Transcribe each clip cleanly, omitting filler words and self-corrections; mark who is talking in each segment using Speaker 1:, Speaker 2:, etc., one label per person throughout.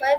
Speaker 1: 5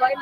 Speaker 2: 5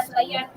Speaker 2: SIRP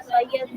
Speaker 2: SISB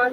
Speaker 2: 1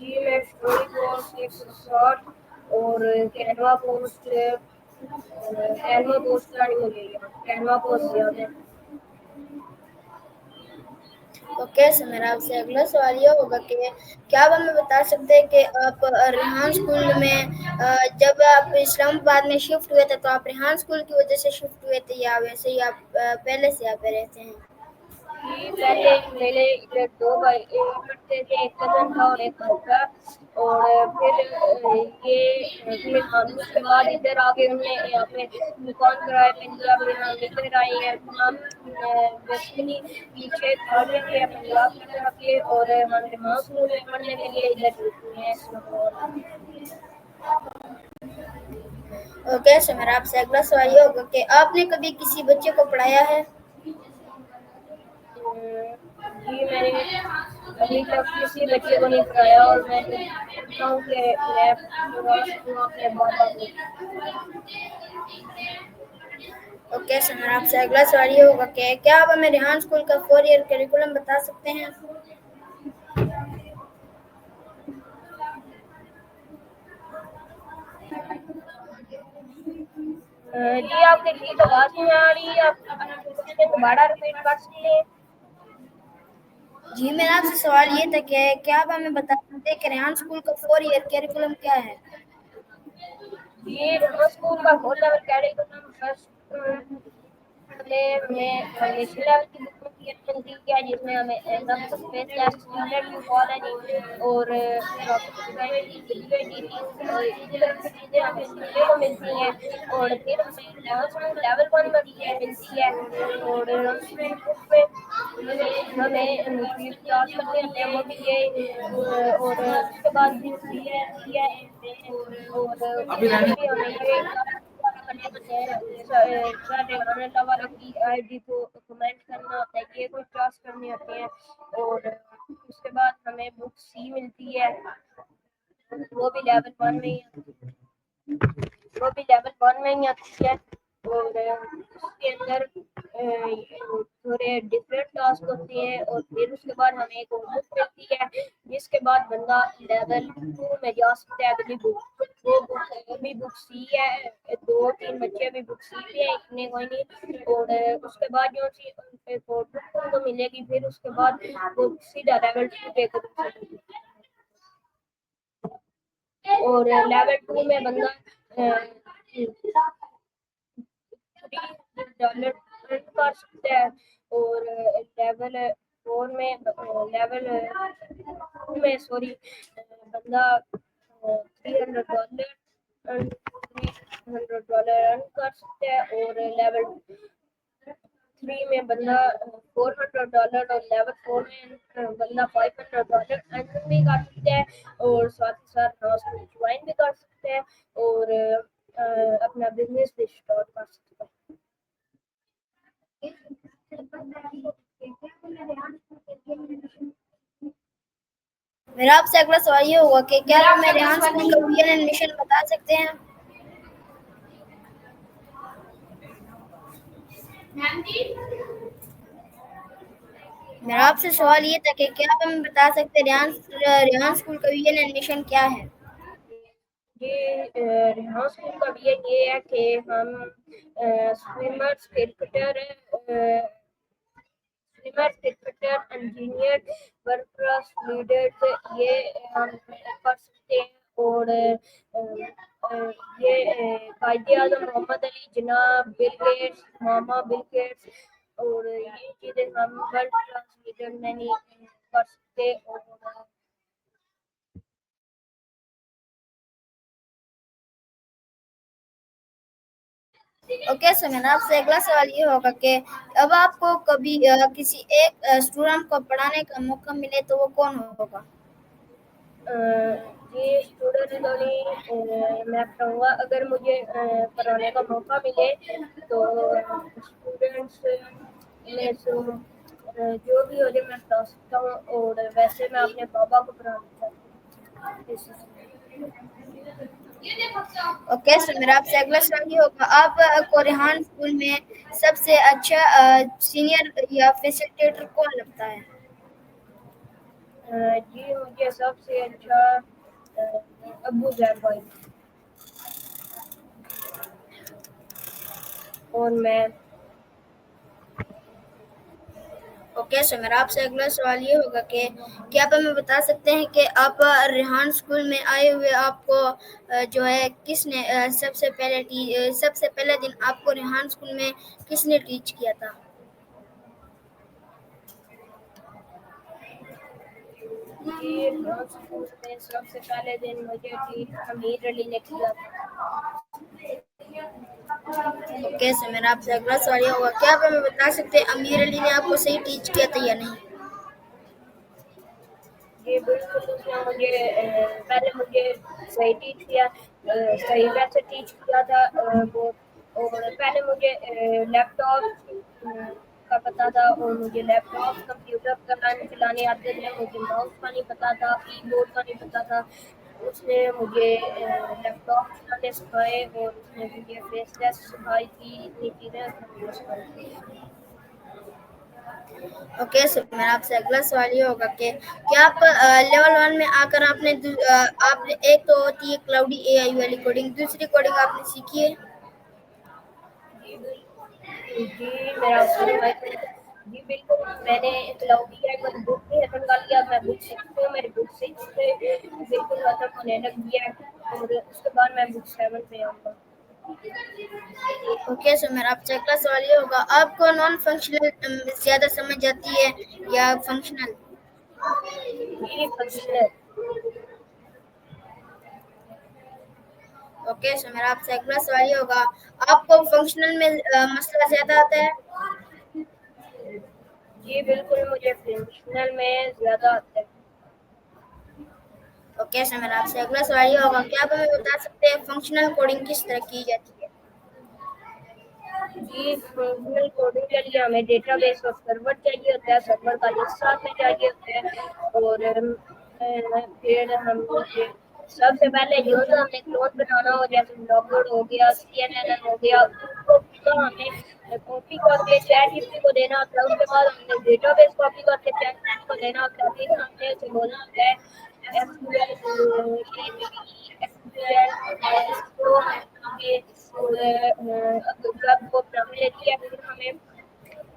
Speaker 2: جی میں story post 160 اور quinoa post کا نہیں مجھے یاد کینوا پوسٹ یاد ہے.
Speaker 1: اوکے سر میرا آپ سے اگلا سوال یہ ہوگا کہ کیا آپ ہمیں بتا سکتے ہیں کہ آپ ریحان اسکول میں جب آپ اسلام آباد میں شفٹ ہوئے تھے تو آپ ریحان اسکول کی وجہ سے شفٹ ہوئے تھے یا ویسے ہی آپ پہلے سے یہاں پہ رہتے ہیں؟
Speaker 2: جی پہلے میرے ادھر 2 بھائی پڑھتے تھے, ایک کزن تھا اور ایک بھائی تھا, اور پھر ہم اس کے بعد ادھر آ کے ہم نے یہاں پہ دکان کرائے پنجاب میں, ہم ادھر آئے ہیں. ہم بیسیکلی پیچھے کھاڑیاں بھی ہے پنجاب کی طرف کے, اور ہم ریحان اسکول میں پڑھنے کے لیے ادھر رکتے ہیں اسلام آباد.
Speaker 1: اوکے سر میرا آپ سے اگلا سوال یہ ہوگا کہ آپ نے کبھی کسی بچے کو پڑھایا ہے؟
Speaker 2: جی میں نے ابھی تک کسی بچے کو نہیں پڑھایا, اور میں چاہتا ہوں کہ میں پڑھا سکوں اپنے بابا کو.
Speaker 1: اوکے سر میرا آپ سے اگلا سوال یہ ہوگا کہ کیا آپ ہمیں ریحان اسکول کا 4 ایئر کریکولم بتا سکتے ہیں؟
Speaker 2: جی آپ کی ٹھیک آواز نہیں آ رہی, آپ کوشچن دوبارہ ریپیٹ کر سکتے ہیں؟
Speaker 1: جی میرا آپ سے سوال یہ تھا کہ کیا آپ ہمیں بتا سکتے ہیں کہ ریحان اسکول کا 4 ایئر کریکولم کیا ہے؟
Speaker 2: یہ ریحان اسکول کا 4 لیول کریکولم فرسٹ ہمیں فاؤنڈیشن لیول کی بک ملتی ہے, جس میں ہمیں اور اسی طرح کی چیزیں ہمیں سیکھنے کو ملتی ہیں. اور پھر ہمیں ریحان اسکول لیول 1 ملتی ہے, اور ہمیں فری کلاس کرنے ہوتے ہیں, وہ بھی یہ, اور اس کے بعد بھی فری رہتی ہے, اور اس میں بھی ہمیں یہ کرنے ہوتے ہیں سر ریحان اللہ والا کی آئی ڈی کو کمنٹ کرنا ہوتا ہے, یہ کوئی کلاس کرنی ہوتی ہے. اور اس کے بعد ہمیں بک سی ملتی ہے, وہ بھی لیول 1 میں ہی آتی ہے. اور اس کے اندر تھوڑے ڈفرینٹ ٹاسک ہوتے ہیں, اور پھر اس کے بعد ہمیں ایک اور بک ملتی ہے, جس کے بعد بندہ لیول 2 میں جا سکتا ہے. اگلی بک وہ بک سی ہے, 2-3 بچے ابھی بک سی پہ ہیں, اتنے کوئی نہیں. اور اس کے بعد جو بک کو ملے گی, پھر اس کے بعد وہ سیدھا لیول 2 پہ اور لیول 2 میں بندہ $3 کر سکتا ہے, اور لیول 4 میں بندہ $300 ارن کر سکتا ہے. اور لیول 3 میں بندہ $400, اور لیول 4 میں بندہ $500 ارن بھی کر سکتا ہے, اور ساتھ ہی ساتھ جوائن بھی کر سکتے ہیں, اور اپنا بزنس بھی اسٹارٹ کر سکتے ہیں.
Speaker 1: میرا آپ سے اگلا سوال یہ ہوگا کہ کیا آپ ہمیں ریحان اسکول کا وی این ایڈمیشن بتا سکتے ہیں؟ میرا آپ سے سوال یہ تھا کہ کیا آپ ہمیں بتا سکتے ہیں ریحان اسکول کا وی این ایڈمیشن کیا ہے؟
Speaker 2: یہ ریحان اسکول کا بھی یہ ہے کہ ہم swimmers cricketer engineer workers leaders یہ ہم کر سکتے ہیں. اور یہ قائد اعظم محمد علی جناح بل گیٹس ماما بل گیٹس, اور یہ چیزیں ہم ورلڈ کلاس لیڈر میں نہیں کر سکتے. اور
Speaker 1: اوکے سر میرا آپ سے اگلا سوال یہ ہوگا کہ اب آپ کو کبھی کسی ایک اسٹوڈنٹ کو پڑھانے کا موقع ملے تو وہ کون ہوگا؟
Speaker 2: یہ اسٹوڈنٹ تو نہیں, میں کہوں گا اگر مجھے پڑھانے کا موقع ملے تو اسٹوڈنٹس میں جو بھی ہو جائے میں پڑھا سکتا ہوں, اور ویسے میں اپنے بابا کو پڑھانا چاہتی ہوں.
Speaker 1: اوکے سر میرا آپ سے اگلا سوال یہ ہوگا آپ کو ریحان اسکول میں سب سے اچھا سینئر یا فیسیلیٹیٹر کون لگتا ہے؟
Speaker 2: جی مجھے سب سے اچھا ابو زید بھائی اور میں.
Speaker 1: اوکے سر میرا آپ سے اگلا سوال یہ ہوگا کہ کیا آپ ہمیں بتا سکتے ہیں کہ آپ ریحان اسکول میں آئے ہوئے آپ کو جو ہے کس نے سب سے پہلے دن آپ کو ریحان اسکول میں کس نے ٹیچ کیا تھا؟
Speaker 2: جی ریحان اسکول میں سب سے پہلے دن مجھے امیر علی نے کیا تھا.
Speaker 1: اوکے سر میرا آپ سے اگلا سوال یہ ہوگا کیا آپ ہمیں بتا سکتے ہیں امیر علی نے آپ کو صحیح ٹیچ کیا تھا یا نہیں؟
Speaker 2: جی بالکل اس نے مجھے پہلے مجھے صحیح ٹیچ کیا صحیح ویسے ٹیچ کیا تھا وہ. اور پہلے مجھے لیپ ٹاپ کا پتا تھا اور مجھے لیپ ٹاپ کمپیوٹر چلانے آتے تھے. مجھے ماؤس کا نہیں پتا تھا کی بورڈ کا نہیں پتا تھا. اس نے مجھے لیپ ٹاپ چلانے سکھائے اور اس نے مجھے فیس ٹیسٹ سکھائی تھی. اتنی چیزیں اس نے مجھے سکھائی تھی.
Speaker 1: اوکے سر میرا آپ سے اگلا سوال یہ ہوگا کہ کیا آپ لیول 1 میں آ کر آپ نے ایک تو ہوتی ہے کلاؤڈی اے آئی والی کوڈنگ دوسری کوڈنگ آپ نے سیکھی ہے؟
Speaker 2: جی میرا جی بالکل میں نے کلاؤڈی اے آئی بک بھی ختم کر لیا. میں بک 6 پہ ہوں. میری بک 6 سے بالکل ختم ہونے لگی ہے اور اس کے بعد میں بک 7 پہ آؤں گا.
Speaker 1: اوکے سر میرا آپ سے اگلا سوال یہ ہوگا آپ کو نان فنکشنل زیادہ سمجھ آتی ہے یا فنکشنل؟
Speaker 2: جی فنکشنل.
Speaker 1: اوکے سر میرا آپ سے اگلا سوال یہ ہوگا آپ کو فنکشنل میں مسئلہ زیادہ آتا ہے؟
Speaker 2: جی بالکل مجھے فنکشنل میں زیادہ آتا ہے.
Speaker 1: اوکے سر میرا آپ سے اگلا سوال یہ ہوگا کیا آپ ہمیں بتا سکتے ہیں فنکشنل کوڈنگ کس طرح کی جاتی ہے؟
Speaker 2: جی فنکشنل کوڈنگ کے لیے ہمیں ڈیٹا بیس اور سرور چاہیے ہوتا ہے. سرور کا لسٹ ساتھ میں چاہیے ہوتا ہے اور پھر ہم سب سے پہلے جو ہم نے کلون بنانا ہو جیسے ڈاؤن لوڈ ہو گیا CNN ہو گیا ہمیں کاپی کر کے چیٹ جی پی ٹی کو دینا ہوتا ہے. اس کے بعد ہم نے ڈیٹا بیس کاپی کر کے چیٹ جی پی ٹی کو دینا ہوتا ہے. پھر ہم نے اسے بولنا ہوتا ہے جب وہ پرابلم لیتی ہے پھر ہمیں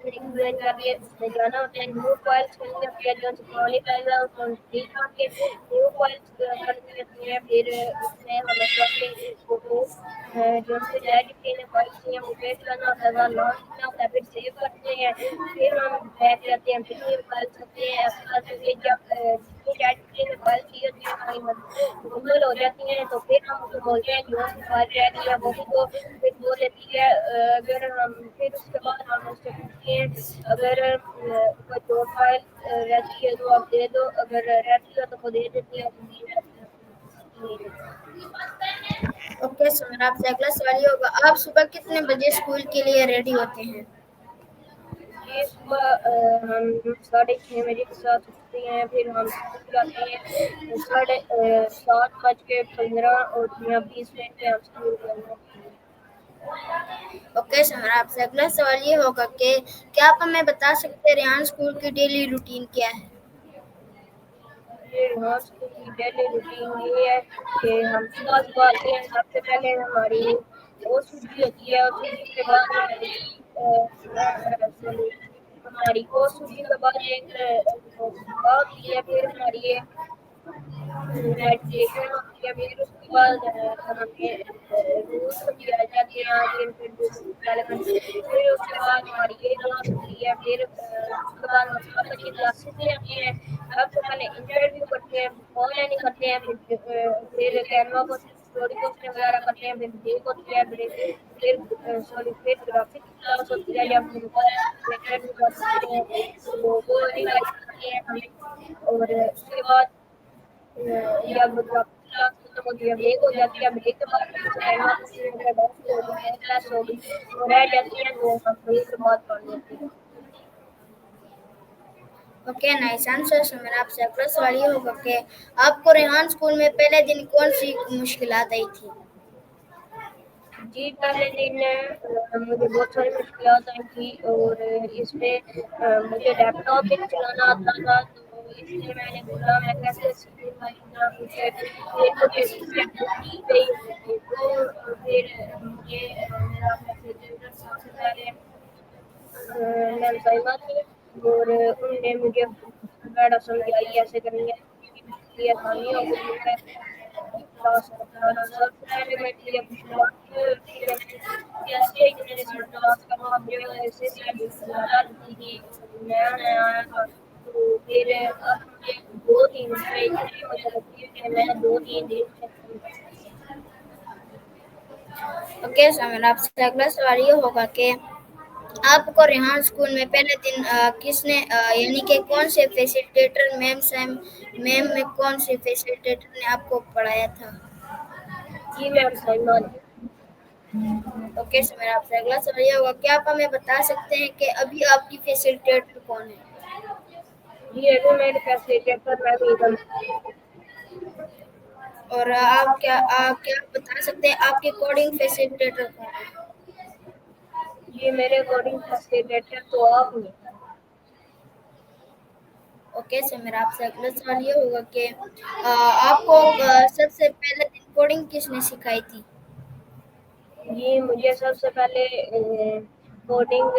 Speaker 2: جانا ہوتا ہے. نیو فائلس کرنی ہوتی ہے جو پرانی فائل ہے اس کو ڈیلیٹ کر کے نیو فائلس کرنی ہوتی ہیں. پھر اس میں ہمیں اپنے فوٹو جو ہم سے چیٹ جی پی ٹی نے فائلس کی ہیں وہ پیسٹ کرنا ہوتا ہے. لانچ کرنا ہوتا ہے. پھر سیو کرتے ہیں. پھر ہم بیک جاتے ہیں. پھر نیو فائلس کرتے ہیں. جب چیٹ جی پی ٹی نے فائل کی ہوتی ہے کہیں مکمل ہو جاتی ہیں تو پھر ہم اسے بولتے ہیں جو سی فائل رہ گئی ہے وہ بھی تو پھر وہ لیتی ہے. اگر ہم پھر اس کے بعد ہم اس سے پوچھتے ہیں اگر کوئی دو فائل رہتی ہے تو آپ دے دو. اگر رہتی ہے تو وہ دے دیتی ہے. نہیں رہتی ہے تو نہیں دیتی.
Speaker 1: اوکے سر میرا آپ سے اگلا سوال یہ ہوگا آپ صبح کتنے بجے اسکول کے لیے ریڈی ہوتے ہیں؟
Speaker 2: یہ صبح ہم 6:30 کے ساتھ اٹھتے ہیں. پھر ہم اسکول جاتے ہیں 7:15 اور 20 پہ ہم اسکول جاتے ہیں.
Speaker 1: اوکے سر میرا آپ سے اگلا سوال یہ ہوگا کہ کیا آپ ہمیں بتا سکتے ہیں ریحان اسکول کی ڈیلی روٹین کیا ہے؟
Speaker 2: ریحان اسکول کی ڈیلی روٹین یہ ہے کہ ہم صبح آتے ہیں. سب سے پہلے ہماری اوسوجی ہوتی ہے. اوسوجی کے بعد ہماری اوسوجی کے بعد ایک ہوتی ہے. پھر ہماری میڈیٹیشن ہوتی ہے. پھر اس کے بعد ہمیں رولز سمجھائے جاتے ہیں. پھر اس کے بعد ہماری یہ کلاس ہوتی ہے. پھر اس کے بعد ہم 7 بجے کلاسز میں آتے ہیں. سب سے پہلے انٹرویو کرتے ہیں. آن لائن کرتے ہیں. پھر کینوا کو اسٹوری پوسٹ وغیرہ کرتے ہیں. پھر بریک ہوتی ہے. پھر گرافک کلاس ہوتی ہے. انٹرویو کر سکتے ہیں وہ ریوائز کرتے ہیں ہمیں. اور اس کے بعد جب کلاس ختم ہوتی ہے بریک ہو جاتی ہے. بریک کے بعد کلاس ہوگی وہ رہ جاتی ہے تو ہم بریک کے بعد پڑھ لیتے ہیں.
Speaker 1: Okay nice answer. سر میرا آپ سے اگلا سوال یہ ہوگا کہ آپ کو ریحان اسکول میں پہلے دن کون سی مشکلات آئی تھی؟
Speaker 2: جی پہلے دن مجھے بہت ساری مشکلات آئی تھی اور اس میں مجھے لیپ ٹاپ بھی چلانا آتا تھا. اس لیے میں نے بولا میں کیسے سیکھوں گا اتنا کچھ، پھر مجھے ٹیچر دی گئی تو پھر مجھے میرا فیسیلیٹیٹر سب سے پہلے میم صاحبہ تھی، اور انہوں نے مجھے بیڑا سمجھائی کیسے کرنی ہے، یہ آسانی ہو گئی ہے کلاس کو چلانا۔ سب سے پہلے میں ٹی ایف شروعات کی، میں نے جیسے ہی میں نے سر کلاس کا وہاں پہ وجہ سے زیادہ تھی، نیا نیا آیا تھا، تو پھر اب مجھے 2-3 دن میں اتنی مجھے لگتی ہے کہ میں 2-3 دن میں
Speaker 1: اوکے سمر، آپ سے اگلا سوال یہ ہوگا کہ آپ کو ریحان اسکول میں پہلے دن کس نے یعنی کہ کون سے فیسیلیٹیٹر میم میں کون سے فیسیلیٹیٹر نے آپ کو پڑھایا تھا؟
Speaker 2: جی میم سلمان۔
Speaker 1: اوکے سمر، آپ سے اگلا سوال یہ ہوگا کہ آپ ہمیں بتا سکتے ہیں کہ ابھی آپ کی فیسیلیٹیٹر کون ہے؟
Speaker 2: جی ابھی میرے فیسیلیٹیٹر میں بھی
Speaker 1: اور آپ کیا بتا سکتے ہیں آپ کے کوڈنگ فیسیلیٹیٹر کون ہے؟
Speaker 2: جی میرے کوڈنگ فیسیلیٹیٹر تو آپ نے۔
Speaker 1: اوکے سمر، آپ سے اگلا سوال یہ ہوگا کہ آپ کو سب سے پہلے دن کوڈنگ کس نے سکھائی تھی؟
Speaker 2: جی مجھے سب سے پہلے کوڈنگ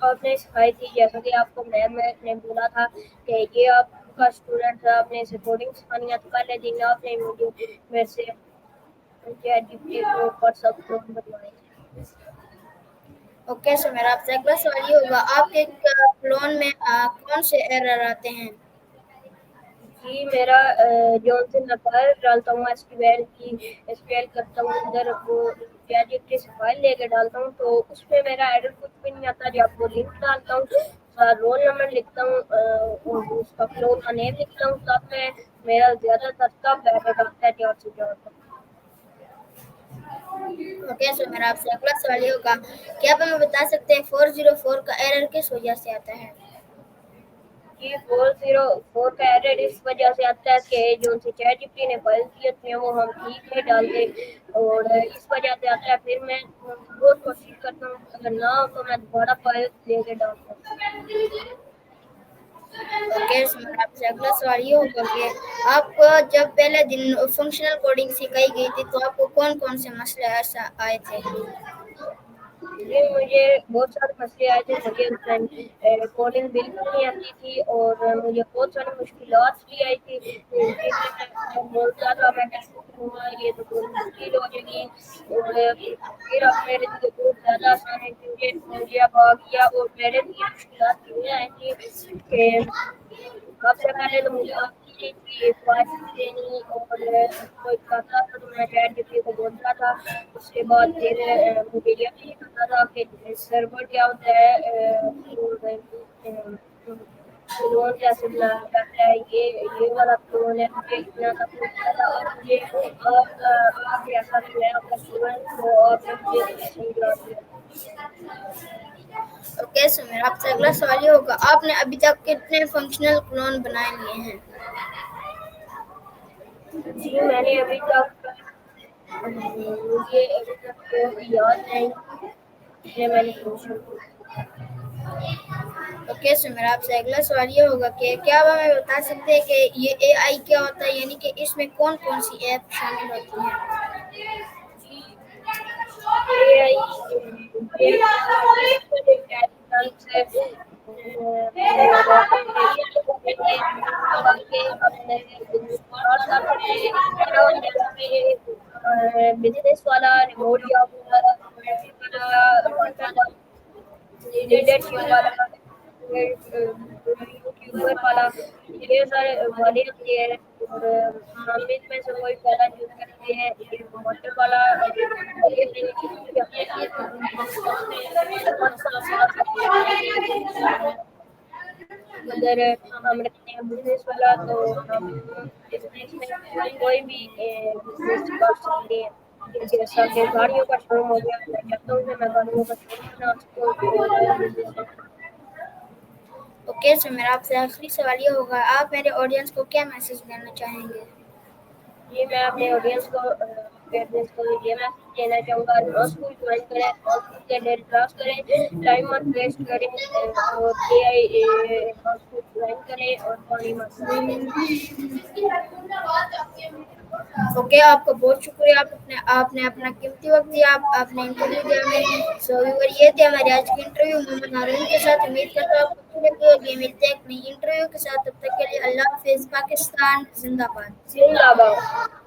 Speaker 2: آپ نے سکھائی تھی، جیسا کہ آپ کو میم نے بولا تھا کہ یہ آپ کا اسٹوڈنٹ ہے، آپ نے اسے کوڈنگ سکھانی ہے، تو پہلے دن آپ نے مجھے میرے سے چیٹ جی پی ٹی کو واٹس ایپ گروپ بنوائے تھے۔
Speaker 1: اوکے سمر، آپ سے اگلا سوال یہ ہوگا آپ کے کلون میں کون سے ایرر آتے ہیں؟
Speaker 2: جی میرا جون سے نمبر ڈالتا ہوں، ایسکیول کرتا ہوں، ادھر وہ چیٹ جی پی ٹی سے فائل لے کے ڈالتا ہوں، تو اس پہ میرا ایرر کچھ بھی نہیں آتا، جب وہ لنک ڈالتا ہوں رول نمبر لکھتا ہوں اور اس کا کلون کا نیم لکھتا ہوں، تب میں میرا زیادہ تر تب ایرر آتا ہے جب سے جاتا ہوں۔
Speaker 1: اوکے سمر، آپ سے اگلا سوال یہ ہوگا کہ آپ ہمیں بتا سکتے ہیں 404 کا ایرر کس وجہ سے آتا ہے؟
Speaker 2: جی 404 کا ایرر اس وجہ سے آتا ہے کہ جو ان سے چیٹ جی پی ٹی نے فائل دیے تھے وہ ہم ٹھیک نہیں ڈالتے، اور اس وجہ سے آتا ہے، پھر میں بہت کوشش کرتا ہوں اگر نہ ہو تو میں دوبارہ فائل دے کے ڈالتا ہوں۔
Speaker 1: اوکے سمر، آپ سے اگلا سوال یہ ہوگا کہ آپ کو جب پہلے دن فنکشنل کوڈنگ سکھائی گئی تھی تو آپ کو کون کون سے مسئلے ایسا آئے تھے؟
Speaker 2: جی مجھے بہت سارے مسئلے آئے تھے، مجھے کوڈنگ بالکل نہیں آتی تھی اور مجھے بہت ساری مشکلات بھی آئی تھی، جن میں میں بولتا تھا میں کیسے کروں گا، یہ تو بہت مشکل ہو جائے گی، اور پھر اب میرے لیے بہت زیادہ آسان ہے کیونکہ مجھے اب آ گیا، اور میرے لیے مشکلات یہ آئی تھی کہ سب سے پہلے تو مجھے آتی نہیں تھی فائل دینی، اور کوئی کرتا تھا تو میں چیٹ جی پی ٹی کو بولتا تھا، اس کے بعد پھر مجھے یہ بھی نہیں پتا تھا کہ سرور کیا ہوتا ہے، کلون کیسے بنایا جاتا ہے، یہ والا کلون ہے، مجھے اتنا تک نہیں پتا تھا، اب مجھے آپ جیسا کہ میں آپ کا اسٹوڈنٹ ہوں، آپ نے مجھے سمجھا دیا۔
Speaker 1: اوکے سمر، آپ سے اگلا سوال یہ ہوگا آپ نے ابھی تک کتنے فنکشنل کلون بنائے لیے ہیں؟
Speaker 2: جی میں نے ابھی تک مجھے ابھی تک تو یاد نہیں کہ میں نے فنکشن کو۔
Speaker 1: اوکے سمر، آپ سے اگلا سوال یہ ہوگا کہ کیا آپ ہمیں بتا سکتے ہیں کہ یہ اے آئی کیا ہوتا ہے، یعنی کہ اس میں کون کون سی ایپ شامل ہوتی ہیں؟
Speaker 2: جی اے آئی ایک ٹیکنالوجی ہے اور یہ تاکہ اپنے اسٹارٹ کر سکے، بزنس والا ریموٹ جاب والا، لیڈرشپ والا، یوٹیوبر والا، یہ سارے والے ہوتے ہیں، اور ہم اس میں سے کوئی پہلا چوز کرتے ہیں، یہ موٹر والا اگر ہم رکھتے ہیں بزنس والا تو ہم بزنس میں کوئی بھی بزنس کر سکتے ہیں، جیسا کہ گاڑیوں کا شو روم ہو گیا، میں چاہتا ہوں کہ میں گاڑیوں کا شو روم بنا سکوں تو وہ بزنس ہے۔
Speaker 1: اوکے سمر، آپ سے آخری سوال یہ ہوگا آپ میرے آڈینس کو کیا میسج دینا چاہیں گے؟
Speaker 2: یہ میں اپنے آڈینس کو پیرنٹس کو یہ میسج دینا چاہوں گا، نو اسکول جوائن کریں اور خود کے ڈیلی کلاس کریں، ٹائم مت ویسٹ کریں اور اے آئی اسکول جوائن کریں اور پانی مت
Speaker 1: اوکے، آپ کا بہت شکریہ، آپ نے اپنا قیمتی وقت دیا، آپ نے انٹرویو دیا ہمیں. سو ویور، یہ تھی ہماری آج کی انٹرویو محمد ہارون کے ساتھ. امید کرتا ہوں آپ کو اچھی لگی ہوگی. ملتے ہیں ایک نئی انٹرویو کے ساتھ، تب تک کے لیے اللہ حافظ. پاکستان زندہ باد.
Speaker 2: زندہ باد.